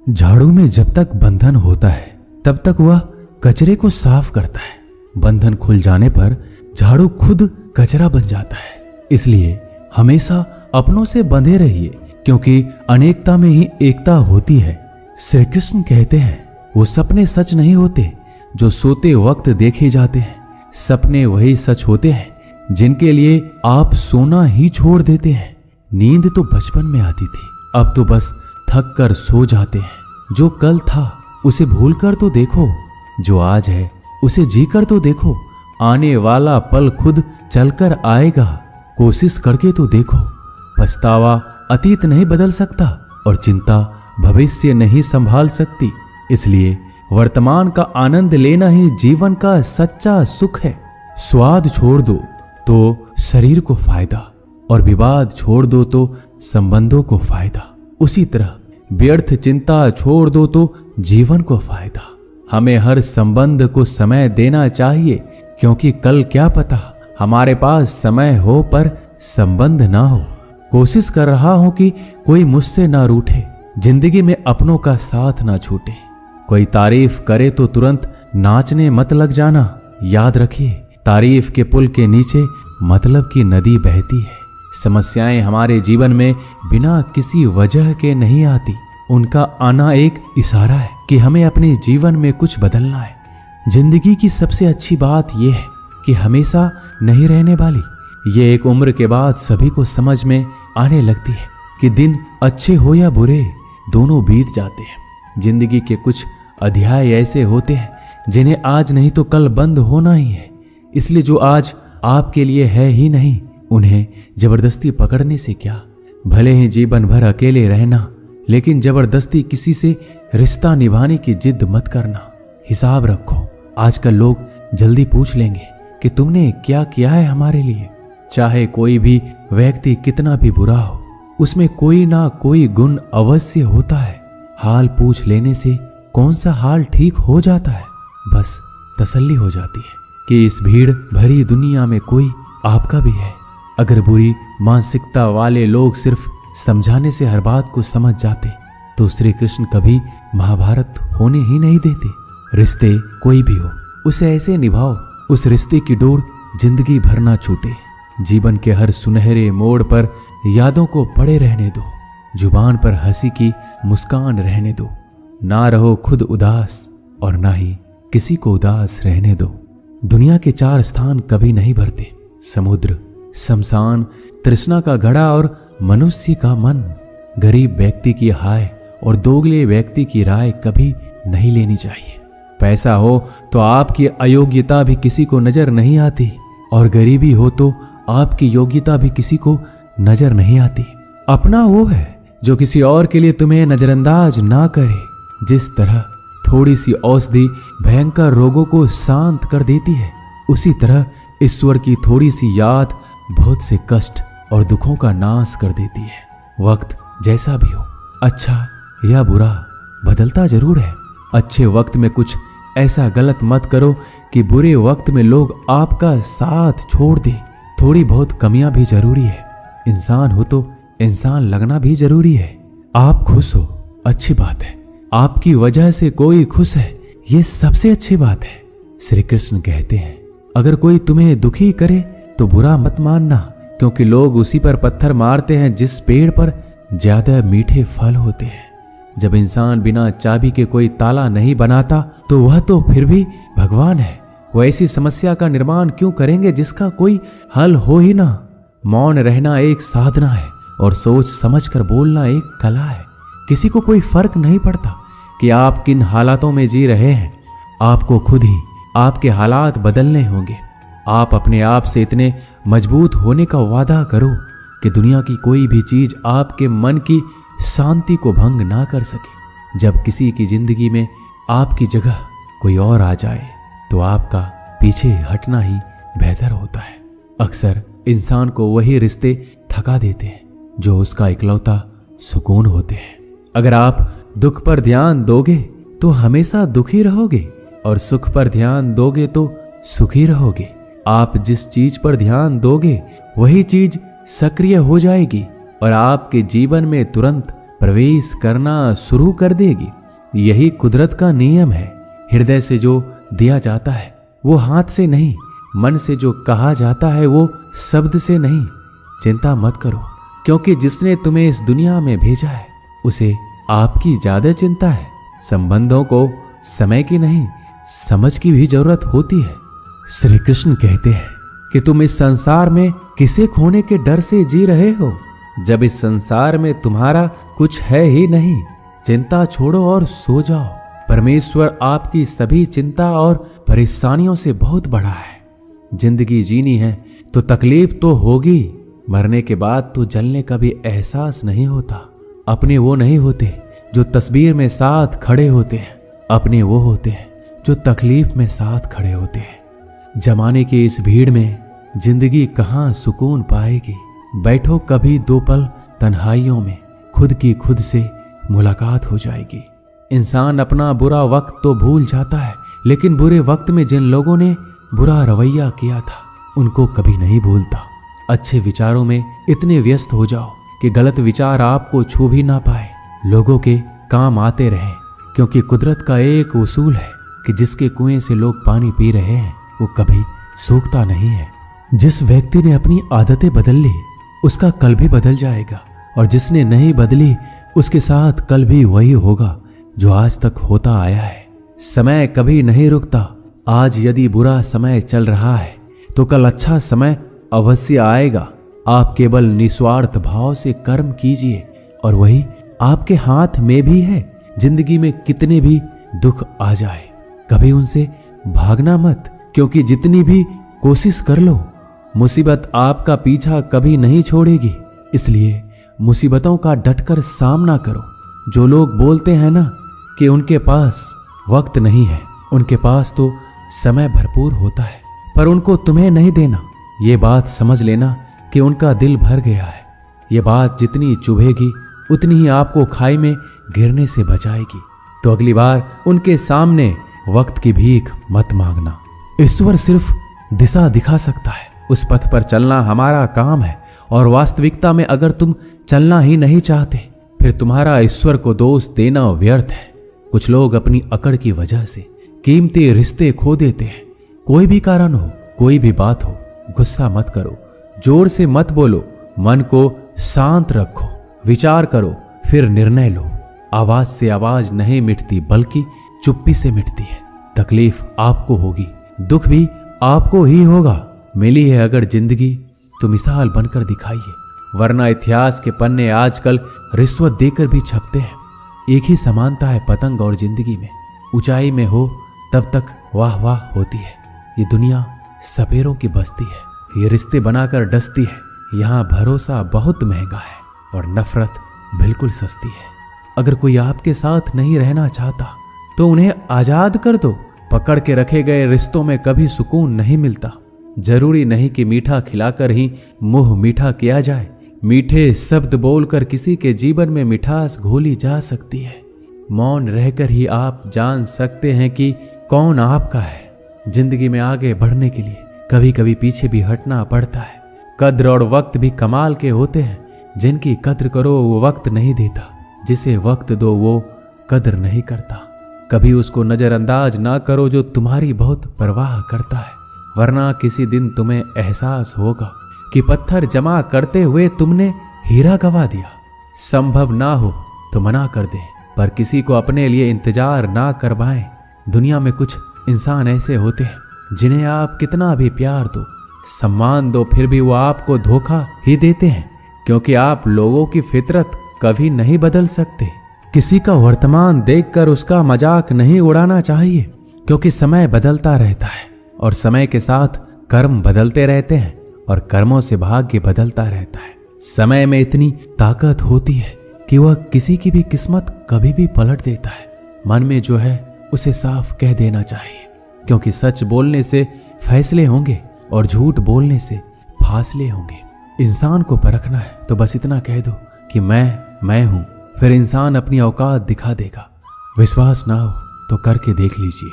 झाड़ू में जब तक बंधन होता है तब तक वह कचरे को साफ करता है। बंधन खुल जाने पर झाड़ू खुद कचरा बन जाता है। इसलिए हमेशा अपनों से बंधे रहिए, क्योंकि अनेकता में ही एकता होती है। श्री कृष्ण कहते हैं, वो सपने सच नहीं होते जो सोते वक्त देखे जाते हैं। सपने वही सच होते हैं जिनके लिए आप सोना ही छोड़ देते हैं। नींद तो बचपन में आती थी, अब तो बस थक कर सो जाते हैं। जो कल था उसे भूल कर तो देखो, जो आज है उसे जी कर तो देखो। आने वाला पल खुद चलकर आएगा, कोशिश करके तो देखो। पछतावा अतीत नहीं बदल सकता और चिंता भविष्य नहीं संभाल सकती। इसलिए वर्तमान का आनंद लेना ही जीवन का सच्चा सुख है। स्वाद छोड़ दो तो शरीर को फायदा, और विवाद छोड़ दो तो संबंधों को फायदा। उसी तरह व्यर्थ चिंता छोड़ दो तो जीवन को फायदा। हमें हर संबंध को समय देना चाहिए, क्योंकि कल क्या पता हमारे पास समय हो पर संबंध ना हो। कोशिश कर रहा हूं कि कोई मुझसे ना रूठे, जिंदगी में अपनों का साथ ना छूटे। कोई तारीफ करे तो तुरंत नाचने मत लग जाना। याद रखिए, तारीफ के पुल के नीचे मतलब की नदी बहती है। समस्याएं हमारे जीवन में बिना किसी वजह के नहीं आती। उनका आना एक इशारा है कि हमें अपने जीवन में कुछ बदलना है। जिंदगी की सबसे अच्छी बात यह है कि हमेशा नहीं रहने वाली। ये एक उम्र के बाद सभी को समझ में आने लगती है कि दिन अच्छे हो या बुरे, दोनों बीत जाते हैं। जिंदगी के कुछ अध्याय ऐसे होते हैं जिन्हें आज नहीं तो कल बंद होना ही है। इसलिए जो आज आपके लिए है ही नहीं, उन्हें जबरदस्ती पकड़ने से क्या। भले ही जीवन भर अकेले रहना, लेकिन जबरदस्ती किसी से रिश्ता निभाने की जिद मत करना। हिसाब रखो, आजकल लोग जल्दी पूछ लेंगे कि तुमने क्या किया है हमारे लिए। चाहे कोई भी व्यक्ति कितना भी बुरा हो, उसमें कोई ना कोई गुण अवश्य होता है। हाल पूछ लेने से कौन सा हाल ठीक हो जाता है, बस तसल्ली हो जाती है कि इस भीड़ भरी दुनिया में कोई आपका भी है। अगर बुरी मानसिकता वाले लोग सिर्फ समझाने से हर बात को समझ जाते तो श्री कृष्ण कभी महाभारत होने ही नहीं देते। रिश्ते कोई भी हो, उसे ऐसे निभाओ उस रिश्ते की डोर जिंदगी भर ना छूटे। जीवन के हर सुनहरे मोड़ पर यादों को पड़े रहने दो। जुबान पर हंसी की मुस्कान रहने दो। ना रहो खुद उदास और ना ही किसी को उदास रहने दो। दुनिया के 4 स्थान कभी नहीं भरते, समुद्र, शमशान, तृष्णा का घड़ा और मनुष्य का मन। गरीब व्यक्ति की हाय और दोगले व्यक्ति की राय कभी नहीं लेनी चाहिए। पैसा हो तो आपकी अयोग्यता भी किसी को नजर नहीं आती, और गरीबी हो तो आपकी योग्यता भी किसी को नजर नहीं आती। अपना वो है जो किसी और के लिए तुम्हें नजरअंदाज ना करे। जिस तरह थोड़ी सी औषधि भयंकर रोगों को शांत कर देती है, उसी तरह ईश्वर की थोड़ी सी याद बहुत से कष्ट और दुखों का नाश कर देती है। वक्त जैसा भी हो, अच्छा या बुरा, बदलता जरूर है। अच्छे वक्त में कुछ ऐसा गलत मत करो कि बुरे वक्त में लोग आपका साथ छोड़ दे। थोड़ी बहुत कमियां भी जरूरी है। इंसान हो तो इंसान लगना भी जरूरी है। आप खुश हो, अच्छी बात है। आपकी वजह से कोई खुश है, ये सबसे अच्छी बात है। श्री कृष्ण कहते हैं, अगर कोई तुम्हें दुखी करे तो बुरा मत मानना, क्योंकि लोग उसी पर पत्थर मारते हैं जिस पेड़ पर ज्यादा मीठे फल होते हैं। जब इंसान बिना चाबी के कोई ताला नहीं बनाता तो वह तो फिर भी भगवान है। वो ऐसी समस्या का निर्माण क्यों करेंगे जिसका कोई हल हो ही ना। मौन रहना एक साधना है और सोच समझकर बोलना एक कला है। किसी को कोई फर्क नहीं पड़ता कि आप किन हालातों में जी रहे हैं। आपको खुद ही आपके हालात बदलने होंगे। आप अपने आप से इतने मजबूत होने का वादा करो कि दुनिया की कोई भी चीज आपके मन की शांति को भंग ना कर सके। जब किसी की जिंदगी में आपकी जगह कोई और आ जाए तो आपका पीछे हटना ही बेहतर होता है। अक्सर इंसान को वही रिश्ते थका देते हैं जो उसका इकलौता सुकून होते हैं। अगर आप दुख पर ध्यान दोगे तो हमेशा दुखी रहोगे, और सुख पर ध्यान दोगे तो सुखी रहोगे। आप जिस चीज पर ध्यान दोगे वही चीज सक्रिय हो जाएगी और आपके जीवन में तुरंत प्रवेश करना शुरू कर देगी। यही कुदरत का नियम है। हृदय से जो दिया जाता है वो हाथ से नहीं, मन से जो कहा जाता है वो शब्द से नहीं। चिंता मत करो, क्योंकि जिसने तुम्हें इस दुनिया में भेजा है उसे आपकी ज्यादा चिंता है। संबंधों को समय की नहीं, समझ की भी जरूरत होती है। श्री कृष्ण कहते हैं कि तुम इस संसार में किसे खोने के डर से जी रहे हो, जब इस संसार में तुम्हारा कुछ है ही नहीं। चिंता छोड़ो और सो जाओ। परमेश्वर आपकी सभी चिंता और परेशानियों से बहुत बड़ा है। जिंदगी जीनी है तो तकलीफ तो होगी। मरने के बाद तो जलने का भी एहसास नहीं होता। अपने वो नहीं होते जो तस्वीर में साथ खड़े होते हैं, अपने वो होते हैं जो तकलीफ में साथ खड़े होते हैं। जमाने की इस भीड़ में जिंदगी कहाँ सुकून पाएगी। बैठो कभी दो पल तन्हाइयों में, खुद की खुद से मुलाकात हो जाएगी। इंसान अपना बुरा वक्त तो भूल जाता है, लेकिन बुरे वक्त में जिन लोगों ने बुरा रवैया किया था उनको कभी नहीं भूलता। अच्छे विचारों में इतने व्यस्त हो जाओ कि गलत विचार आपको छू भी ना पाए। लोगों के काम आते रहें, क्योंकि कुदरत का एक उसूल है कि जिसके कुएं से लोग पानी पी रहे हैं वो कभी सूखता नहीं है। जिस व्यक्ति ने अपनी आदतें बदल ली उसका कल भी बदल जाएगा, और जिसने नहीं बदली उसके साथ कल भी वही होगा जो आज तक होता आया है। समय कभी नहीं रुकता। आज यदि बुरा समय चल रहा है तो कल अच्छा समय अवश्य आएगा। आप केवल निस्वार्थ भाव से कर्म कीजिए और वही आपके हाथ में भी है। जिंदगी में कितने भी दुख आ जाए कभी उनसे भागना मत, क्योंकि जितनी भी कोशिश कर लो मुसीबत आपका पीछा कभी नहीं छोड़ेगी। इसलिए मुसीबतों का डटकर सामना करो। जो लोग बोलते हैं ना कि उनके पास वक्त नहीं है, उनके पास तो समय भरपूर होता है, पर उनको तुम्हें नहीं देना। ये बात समझ लेना कि उनका दिल भर गया है। ये बात जितनी चुभेगी उतनी ही आपको खाई में गिरने से बचाएगी। तो अगली बार उनके सामने वक्त की भीख मत मांगना। ईश्वर सिर्फ दिशा दिखा सकता है, उस पथ पर चलना हमारा काम है। और वास्तविकता में अगर तुम चलना ही नहीं चाहते फिर तुम्हारा ईश्वर को दोष देना व्यर्थ है। कुछ लोग अपनी अकड़ की वजह से कीमती रिश्ते खो देते हैं। कोई भी कारण हो, कोई भी बात हो, गुस्सा मत करो, जोर से मत बोलो, मन को शांत रखो, विचार करो, फिर निर्णय लो। आवाज से आवाज नहीं मिटती, बल्कि चुप्पी से मिटती है। तकलीफ आपको होगी, दुख भी आपको ही होगा। मिली है अगर जिंदगी तो मिसाल बनकर दिखाइए, वरना इतिहास के पन्ने आजकल रिश्वत देकर भी छपते हैं। एक ही समानता है पतंग और जिंदगी में। ऊंचाई में हो तब तक वाह वाह होती है। ये दुनिया सपेरों की बस्ती है, ये रिश्ते बनाकर डसती है। यहाँ भरोसा बहुत महंगा है और नफरत बिल्कुल सस्ती है। अगर कोई आपके साथ नहीं रहना चाहता तो उन्हें आजाद कर दो। पकड़ के रखे गए रिश्तों में कभी सुकून नहीं मिलता। जरूरी नहीं कि मीठा खिलाकर ही मुंह मीठा किया जाए। मीठे शब्द बोलकर किसी के जीवन में मिठास घोली जा सकती है। मौन रहकर ही आप जान सकते हैं कि कौन आपका है। जिंदगी में आगे बढ़ने के लिए कभी कभी पीछे भी हटना पड़ता है। कद्र और वक्त भी कमाल के होते हैं। जिनकी कद्र करो वो वक्त नहीं देता, जिसे वक्त दो वो कद्र नहीं करता। कभी उसको नजरअंदाज ना करो जो तुम्हारी बहुत परवाह करता है, वरना किसी दिन तुम्हें एहसास होगा कि पत्थर जमा करते हुए तुमने हीरा गवा दिया। संभव ना हो तो मना कर दे, पर किसी को अपने लिए इंतजार ना करवाएं। दुनिया में कुछ इंसान ऐसे होते हैं जिन्हें आप कितना भी प्यार दो, सम्मान दो, फिर भी वो आपको धोखा ही देते हैं, क्योंकि आप लोगों की फितरत कभी नहीं बदल सकते। किसी का वर्तमान देखकर उसका मजाक नहीं उड़ाना चाहिए, क्योंकि समय बदलता रहता है और समय के साथ कर्म बदलते रहते हैं और कर्मों से भाग्य बदलता रहता है। समय में इतनी ताकत होती है कि वह किसी की भी किस्मत कभी भी पलट देता है। मन में जो है उसे साफ कह देना चाहिए, क्योंकि सच बोलने से फैसले होंगे और झूठ बोलने से फासले होंगे। इंसान को परखना है तो बस इतना कह दो कि मैं हूं, फिर इंसान अपनी औकात दिखा देगा। विश्वास ना हो तो करके देख लीजिए।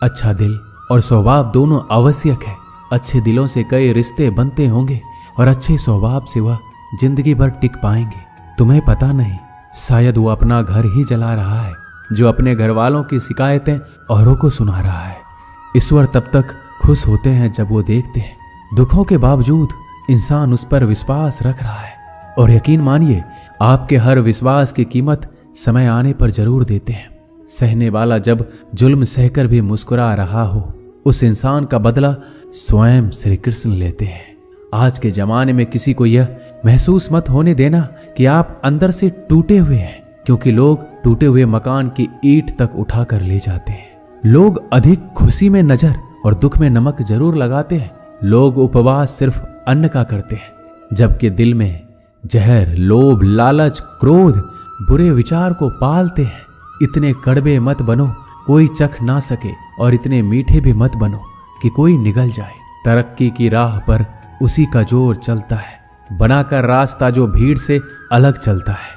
अच्छा दिल और स्वभाव दोनों आवश्यक है। अच्छे दिलों से कई रिश्ते बनते होंगे और अच्छे स्वभाव से वह जिंदगी भर टिक पाएंगे। तुम्हें पता नहीं शायद वो अपना घर ही जला रहा है, जो अपने घर वालों की शिकायतें औरों को सुना रहा है। ईश्वर तब तक खुश होते हैं जब वो देखते हैं दुखों के बावजूद इंसान उस पर विश्वास रख रहा है। और यकीन मानिए, आपके हर विश्वास की कीमत समय आने पर जरूर देते हैं। सहने वाला जब जुल्म सहकर भी मुस्कुरा रहा हो, उस इंसान का बदला स्वयं श्री कृष्ण लेते हैं। आज के जमाने में किसी को यह महसूस मत होने देना कि आप अंदर से टूटे हुए हैं, क्योंकि लोग टूटे हुए मकान की ईंट तक उठाकर ले जाते हैं। लोग अधिक खुशी में नजर और दुख में नमक जरूर लगाते हैं। लोग उपवास सिर्फ अन्न का करते हैं, जबकि दिल में जहर, लोभ, लालच, क्रोध, बुरे विचार को पालते हैं। इतने कड़वे मत बनो कोई चख ना सके, और इतने मीठे भी मत बनो कि कोई निगल जाए। तरक्की की राह पर उसी का जोर चलता है, बनाकर रास्ता जो भीड़ से अलग चलता है।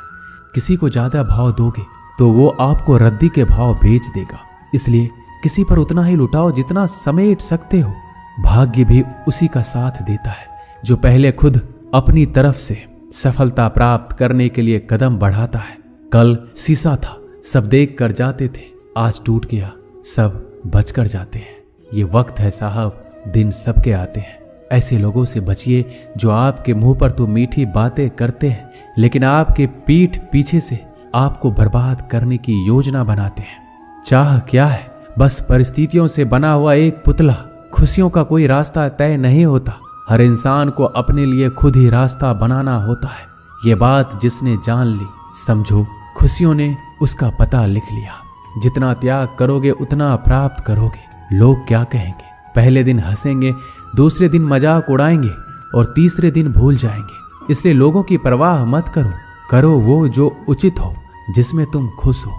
किसी को ज्यादा भाव दोगे तो वो आपको रद्दी के भाव बेच देगा। इसलिए किसी पर उतना ही लुटाओ जितना समेट सकते हो। भाग्य भी उसी का साथ देता है जो पहले खुद अपनी तरफ से सफलता प्राप्त करने के लिए कदम बढ़ाता है। कल शीशा था, सब देख कर जाते थे, आज टूट गया, सब बचकर जाते हैं। ये वक्त है साहब, दिन सबके आते हैं। ऐसे लोगों से बचिए जो आपके मुंह पर तो मीठी बातें करते हैं, लेकिन आपके पीठ पीछे से आपको बर्बाद करने की योजना बनाते हैं। चाह क्या है? बस परिस्थितियों से बना हुआ एक पुतला। खुशियों का कोई रास्ता तय नहीं होता, हर इंसान को अपने लिए खुद ही रास्ता बनाना होता है। ये बात जिसने जान ली, समझो खुशियों ने उसका पता लिख लिया। जितना त्याग करोगे उतना प्राप्त करोगे। लोग क्या कहेंगे? पहले दिन हंसेंगे, दूसरे दिन मजाक उड़ाएंगे और तीसरे दिन भूल जाएंगे। इसलिए लोगों की परवाह मत करो, करो वो जो उचित हो, जिसमें तुम खुश हो।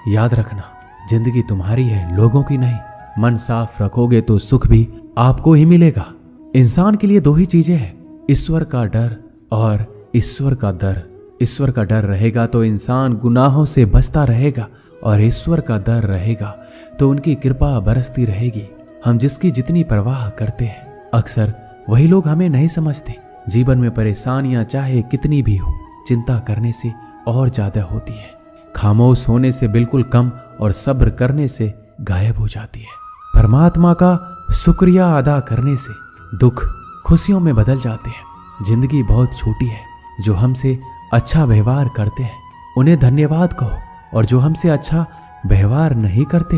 याद रखना, जिंदगी तुम्हारी है, लोगों की नहीं। मन साफ रखोगे तो सुख भी आपको ही मिलेगा। इंसान के लिए दो ही चीजें हैं, ईश्वर का डर और ईश्वर का डर। ईश्वर का डर रहेगा तो इंसान गुनाहों से बचता रहेगा, और ईश्वर का डर रहेगा तो उनकी कृपा बरसती रहेगी। हम जिसकी जितनी परवाह करते हैं, अक्सर वही लोग हमें नहीं समझते। जीवन में परेशानियां चाहे कितनी भी हो, चिंता करने से और ज्यादा होती है। खामोश होने से बिल्कुल कम और सब्र करने से गायब हो जाती है। परमात्मा का शुक्रिया अदा करने से दुख खुशियों में बदल जाते हैं। जिंदगी बहुत छोटी है, जो हमसे अच्छा व्यवहार करते हैं उन्हें धन्यवाद कहो, और जो हमसे अच्छा व्यवहार नहीं करते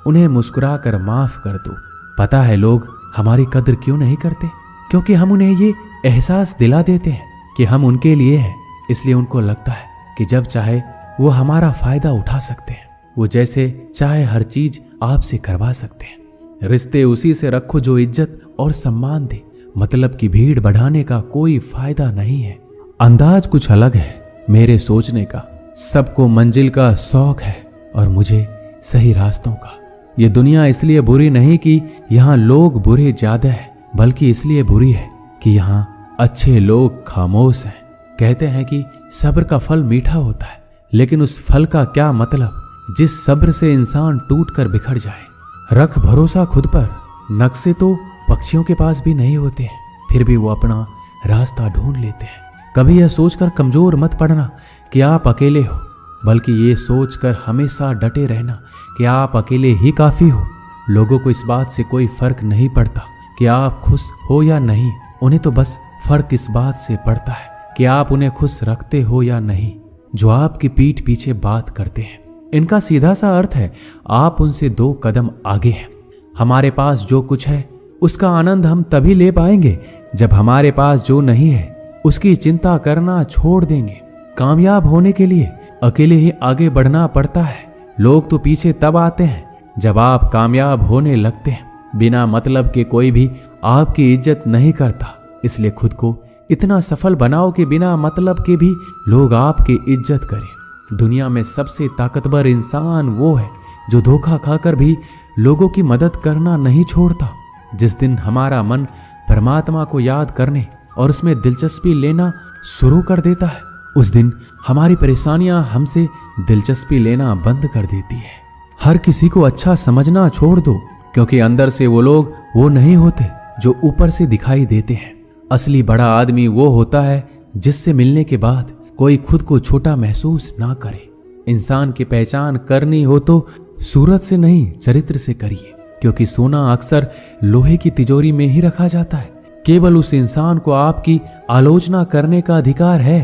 उन्हें मुस्कुरा कर माफ कर दो। पता है लोग हमारी कदर क्यों नहीं करते? क्योंकि हम उन्हें ये एहसास दिला देते हैं कि हम उनके लिए हैं। इसलिए उनको लगता है कि जब चाहे वो हमारा फायदा उठा सकते हैं, वो जैसे चाहे हर चीज आपसे करवा सकते हैं। रिश्ते उसी से रखो जो इज्जत और सम्मान दे। मतलब की भीड़ बढ़ाने का कोई फायदा नहीं है। अंदाज कुछ अलग है मेरे सोचने का। सबको मंजिल का शौक है और मुझे सही रास्तों का। ये दुनिया इसलिए बुरी नहीं कि यहाँ लोग बुरे ज्यादा हैं, बल्कि इसलिए बुरी है कि यहाँ अच्छे लोग खामोश हैं। कहते हैं कि सब्र का फल मीठा होता है, लेकिन उस फल का क्या मतलब जिस सब्र से इंसान टूट कर बिखर जाए। रख भरोसा खुद पर। नक्शे तो पक्षियों के पास भी नहीं होते हैं, फिर भी वो अपना रास्ता ढूंढ लेते हैं। कभी यह सोचकर कमजोर मत पड़ना कि आप अकेले हो, बल्कि ये सोचकर हमेशा डटे रहना कि आप अकेले ही काफी हो। लोगों को इस बात से कोई फर्क नहीं पड़ता कि आप खुश हो या नहीं। उन्हें तो बस फर्क इस बात से पड़ता है कि आप उन्हें खुश रखते हो या नहीं, जो आपकी पीठ पीछे बात करते हैं। इनका सीधा सा अर्थ है, आप उनसे 2 कदम आगे हैं। हमारे पास जो कुछ है उसका आनंद हम तभी ले पाएंगे जब हमारे पास जो नहीं है उसकी चिंता करना छोड़ देंगे। कामयाब होने के लिए अकेले ही आगे बढ़ना पड़ता है। लोग तो पीछे तब आते हैं जब आप कामयाब होने लगते हैं। बिना मतलब के कोई भी आपकी इज्जत नहीं करता, इसलिए खुद को इतना सफल बनाओ कि बिना मतलब के भी लोग आपकी इज्जत करें। दुनिया में सबसे ताकतवर इंसान वो है जो धोखा खाकर भी लोगों की मदद करना नहीं छोड़ता। जिस दिन हमारा मन परमात्मा को याद करने और उसमें दिलचस्पी लेना शुरू कर देता है, उस दिन हमारी परेशानियां हमसे दिलचस्पी लेना बंद कर देती है। हर किसी को अच्छा समझना छोड़ दो, क्योंकि अंदर से वो लोग वो नहीं होते जो ऊपर से दिखाई देते हैं। असली बड़ा आदमी वो होता है जिससे मिलने के बाद कोई खुद को छोटा महसूस ना करे। इंसान की पहचान करनी हो तो सूरत से नहीं, चरित्र से करिए, क्योंकि सोना अक्सर लोहे की तिजोरी में ही रखा जाता है। केवल उस इंसान को आपकी आलोचना करने का अधिकार है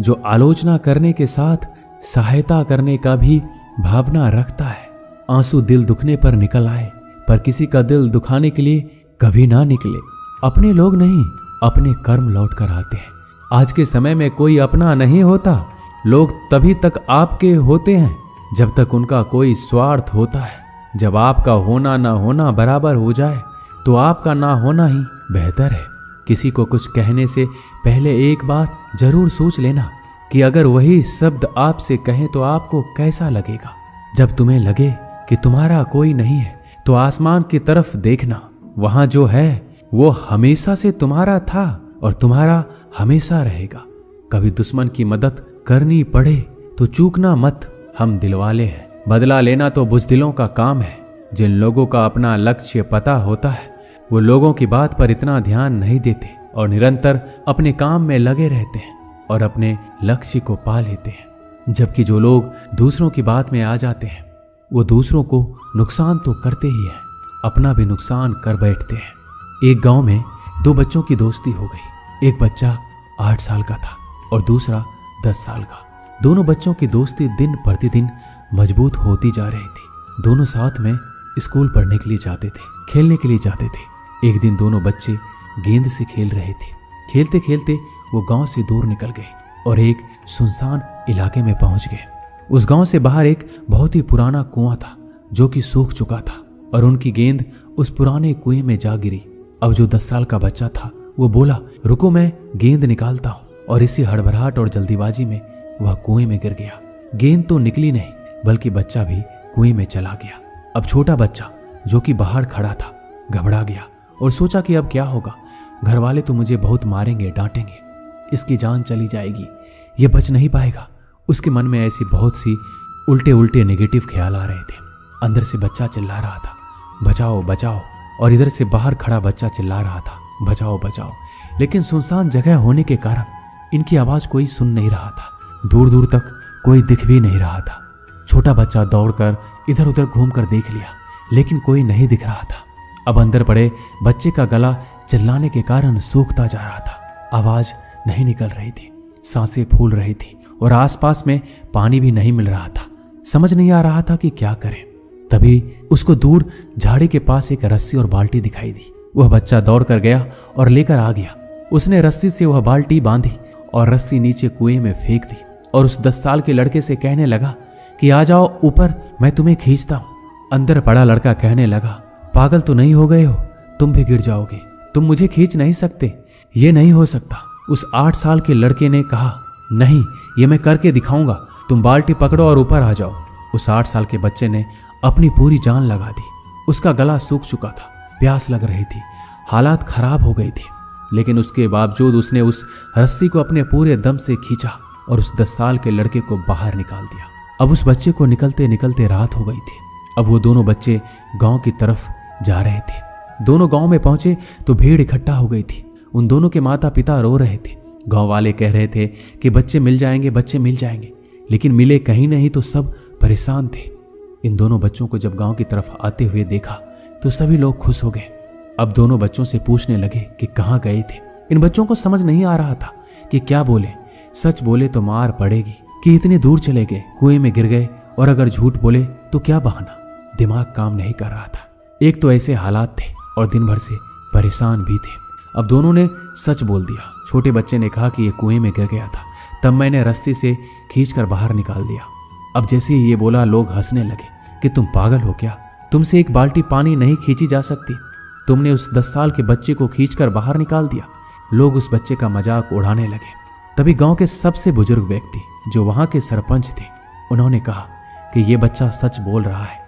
जो आलोचना करने के साथ सहायता करने का भी भावना रखता है। आंसू दिल दुखने पर निकल आए, पर किसी का दिल दुखाने के लिए कभी ना निकले। अपने लोग नहीं, अपने कर्म लौट कर आते हैं। आज के समय में कोई अपना नहीं होता। लोग तभी तक आपके होते हैं जब तक उनका कोई स्वार्थ होता है। जब आपका होना ना होना बराबर हो जाए तो आपका ना होना ही बेहतर है। किसी को कुछ कहने से पहले एक बार जरूर सोच लेना कि अगर वही शब्द आपसे कहें तो आपको कैसा लगेगा। जब तुम्हें लगे कि तुम्हारा कोई नहीं है तो आसमान की तरफ देखना, वहां जो है वो हमेशा से तुम्हारा था और तुम्हारा हमेशा रहेगा। कभी दुश्मन की मदद करनी पड़े तो चूकना मत, हम दिलवाले हैं। बदला लेना तो बुज़दिलों का काम है। जिन लोगों का अपना लक्ष्य पता होता है वो लोगों की बात पर इतना ध्यान नहीं देते और निरंतर अपने काम में लगे रहते हैं और अपने लक्ष्य को पा लेते हैं। जबकि जो लोग दूसरों की बात में आ जाते हैं वो दूसरों को नुकसान तो करते ही हैं, अपना भी नुकसान कर बैठते हैं। एक गांव में दो बच्चों की दोस्ती हो गई। एक बच्चा 8 साल का था और दूसरा 10 साल का। दोनों बच्चों की दोस्ती दिन प्रतिदिन मजबूत होती जा रही थी। दोनों साथ में स्कूल पढ़ने के लिए जाते थे, खेलने के लिए जाते थे। एक दिन दोनों बच्चे गेंद से खेल रहे थे। खेलते खेलते वो गांव से दूर निकल गए और एक सुनसान इलाके में पहुंच गए। उस गांव से बाहर एक बहुत ही पुराना कुआं था जो कि सूख चुका था और उनकी गेंद उस पुराने कुएं में जा गिरी। अब जो 10 साल का बच्चा था वो बोला, रुको मैं गेंद निकालता हूं, और इसी हड़बड़ाहट और जल्दीबाजी में वह कुएं में गिर गया। गेंद तो निकली नहीं बल्कि बच्चा भी कुएं में चला गया। अब छोटा बच्चा जो कि बाहर खड़ा था घबरा गया और सोचा कि अब क्या होगा। घर वाले तो मुझे बहुत मारेंगे, डांटेंगे, इसकी जान चली जाएगी, ये बच नहीं पाएगा। उसके मन में ऐसी बहुत सी उल्टे उल्टे नेगेटिव ख्याल आ रहे थे। अंदर से बच्चा चिल्ला रहा था, बचाओ बचाओ, और इधर से बाहर खड़ा बच्चा चिल्ला रहा था, बचाओ बचाओ। लेकिन सुनसान जगह होने के कारण इनकी आवाज कोई सुन नहीं रहा था। दूर दूर तक कोई दिख भी नहीं रहा था। छोटा बच्चा दौड़कर इधर उधर घूमकर देख लिया लेकिन कोई नहीं दिख रहा था। अब अंदर पड़े बच्चे का गला चिल्लाने के कारण सूखता जा रहा था। आवाज नहीं निकल रही थी, सांसें फूल रही थी और आसपास में पानी भी नहीं मिल रहा था। समझ नहीं आ रहा था कि क्या करें। तभी उसको दूर झाड़ी के पास एक रस्सी और बाल्टी दिखाई दी। वह बच्चा दौड़ कर गया और लेकर आ गया। उसने रस्सी से वह बाल्टी बांधी और रस्सी नीचे कुएं में फेंक दी और उस 10 साल के लड़के से कहने लगा कि आ जाओ ऊपर, मैं तुम्हें खींचता हूं। अंदर पड़ा लड़का कहने लगा, पागल तो नहीं हो गए हो, तुम भी गिर जाओगे, तुम मुझे खींच नहीं सकते, ये नहीं हो सकता। उस 8 साल के लड़के ने कहा, नहीं, ये मैं करके दिखाऊंगा, तुम बाल्टी पकड़ो और ऊपर आ जाओ। उस 8 साल के बच्चे ने अपनी पूरी जान लगा दी। उसका गला सूख चुका था, प्यास लग रही थी, हालात खराब हो गई थी, लेकिन उसके बावजूद उसने उस रस्सी को अपने पूरे दम से खींचा और उस 10 साल के लड़के को बाहर निकाल दिया। अब उस बच्चे को निकलते निकलते रात हो गई थी। अब वो दोनों बच्चे गांव की तरफ जा रहे थे। दोनों गांव में पहुंचे तो भीड़ इकट्ठा हो गई थी। उन दोनों के माता पिता रो रहे थे। गांव वाले कह रहे थे कि बच्चे मिल जाएंगे, बच्चे मिल जाएंगे, लेकिन मिले कहीं नहीं तो सब परेशान थे। इन दोनों बच्चों को जब गांव की तरफ आते हुए देखा तो सभी लोग खुश हो गए। अब दोनों बच्चों से पूछने लगे कि कहाँ गए थे। इन बच्चों को समझ नहीं आ रहा था कि क्या बोले। सच बोले तो मार पड़ेगी कि इतनी दूर चले गए, कुएं में गिर गए, और अगर झूठ बोले तो क्या बहाना। दिमाग काम नहीं कर रहा था। एक तो ऐसे हालात थे और दिन भर से परेशान भी थे। अब दोनों ने सच बोल दिया। छोटे बच्चे ने कहा कि ये कुएं में गिर गया था, तब मैंने रस्सी से खींचकर बाहर निकाल दिया। अब जैसे ही ये बोला लोग हंसने लगे कि तुम पागल हो क्या, तुमसे एक बाल्टी पानी नहीं खींची जा सकती, तुमने उस 10 साल के बच्चे को खींचकर बाहर निकाल दिया। लोग उस बच्चे का मजाक उड़ाने लगे। तभी गांव के सबसे बुजुर्ग व्यक्ति जो वहां के सरपंच थे, उन्होंने कहा कि ये बच्चा सच बोल रहा है,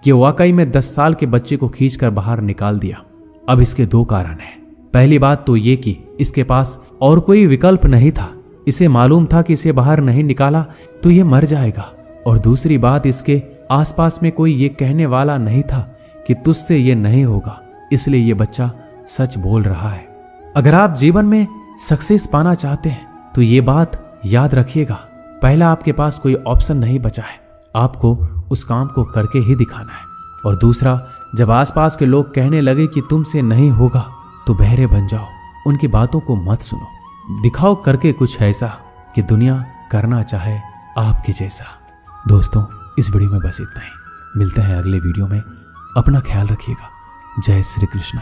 ये वाकई में 10 साल के बच्चे को खींचकर बाहर निकाल दिया। अब इसके 2 कारण हैं। पहली बात तो ये कि इसके पास और कोई विकल्प नहीं था। इसे मालूम था कि इसे बाहर नहीं निकाला तो ये मर जाएगा। और दूसरी बात, इसके आसपास में कोई ये कहने वाला नहीं था कि तुझसे ये नहीं होगा, इसलिए ये बच्चा सच बोल रहा है। अगर आप जीवन में सक्सेस पाना चाहते हैं तो ये बात याद रखिएगा, पहला आपके पास कोई ऑप्शन नहीं बचा है, आपको उस काम को करके ही दिखाना है। और दूसरा, जब आसपास के लोग कहने लगे कि तुमसे नहीं होगा तो बहरे बन जाओ, उनकी बातों को मत सुनो, दिखाओ करके कुछ ऐसा कि दुनिया करना चाहे आपके जैसा। दोस्तों, इस वीडियो में बस इतना ही। मिलते हैं अगले वीडियो में। अपना ख्याल रखिएगा। जय श्री कृष्णा।